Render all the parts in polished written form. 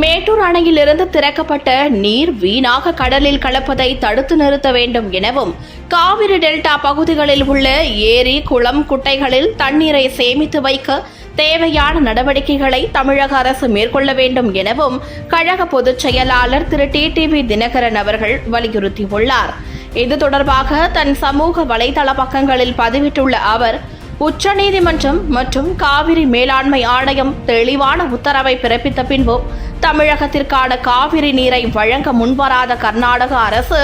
மேட்டூர் அணையிலிருந்து திறக்கப்பட்ட நீர் வீணாக கடலில் கலப்பதை தடுத்து நிறுத்த வேண்டும் எனவும், காவிரி டெல்டா பகுதிகளில் உள்ள ஏரி, குளம், குட்டைகளில் தண்ணீரை சேமித்து வைக்க தேவையான நடவடிக்கைகளை தமிழக அரசு மேற்கொள்ள வேண்டும் எனவும் கழக பொதுச் செயலாளர் திரு டிடிவி தினகரன் அவர்கள் வலியுறுத்தியுள்ளார். இது தொடர்பாக தன் சமூக வலைதள பக்கங்களில் பதிவிட்டுள்ள அவர், உச்சநீதிமன்றம் மற்றும் காவிரி மேலாண்மை ஆணையம் தெளிவான உத்தரவை பிறப்பித்த பின்பும் தமிழகத்திற்கான காவிரி நீரை வழங்க முன்வராத கர்நாடக அரசு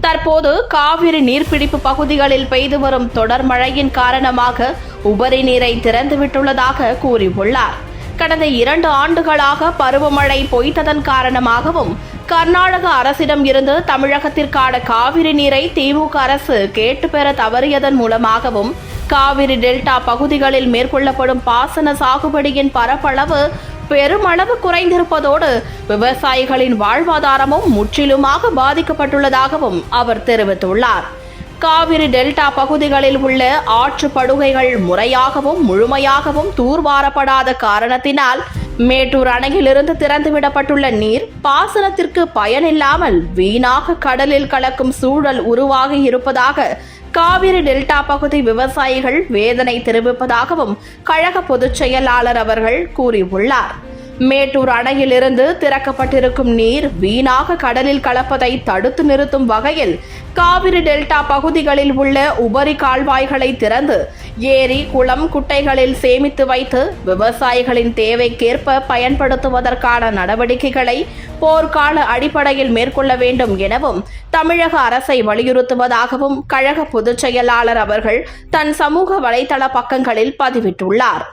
தற்போது காவிரி நீர்பிடிப்பு பகுதிகளில் பெய்து வரும் தொடர் மழையின் காரணமாக உபரி நீரை திறந்துவிட்டுள்ளதாக கூறியுள்ளார். கடந்த 2 ஆண்டுகளாக பருவமழை பொய்த்ததன் காரணமாகவும் கர்நாடக அரசிடம் இருந்து தமிழகத்திற்கான காவிரி நீரை திமுக அரசு கேட்டு பெற தவறியதன் மூலமாகவும் காவிரி டெல்டா பகுதிகளில் மேற்கொள்ளப்படும் பாசன சாகுபடியின் பரப்பளவு பெருமளவு குறைந்திருப்பதோடு விவசாயிகளின் வாழ்வாதாரமும் முற்றிலுமாக பாதிக்கப்பட்டுள்ளதாகவும் அவர் தெரிவித்துள்ளார். காவிரி டெல்டா பகுதிகளில் உள்ள ஆற்று படுகைகள் முறையாகவும் முழுமையாகவும் தூர்வாரப்படாத காரணத்தினால் மேட்டூர் அணையிலிருந்து திறந்துவிடப்பட்டுள்ள நீர் பாசனத்திற்கு பயனில்லாமல் வீணாக கடலில் கலக்கும் சூழல் உருவாகி இருப்பதாக காவிரி டெல்டா பகுதி விவசாயிகள் வேதனை தெரிவிப்பதாகவும் கழக பொதுச் செயலாளர் அவர்கள் கூறியுள்ளார். மேட்டூர் அணையிலிருந்து திறக்கப்பட்டிருக்கும் நீர் வீணாக கடலில் கலப்பதை தடுத்து நிறுத்தும் வகையில் காவிரி டெல்டா பகுதிகளில் உள்ள உபரி கால்வாய்களை திறந்து ஏரி, குளம், குட்டைகளில் சேமித்து வைத்து விவசாயிகளின் தேவைக்கேற்ப பயன்படுத்துவதற்கான நடவடிக்கைகளை போர்க்கால அடிப்படையில் மேற்கொள்ள வேண்டும் எனவும் தமிழக அரசை வலியுறுத்துவதாகவும் கழக பொதுச் செயலாளர் அவர்கள் தன் சமூக வலைதள பக்கங்களில் பதிவிட்டுள்ளார்.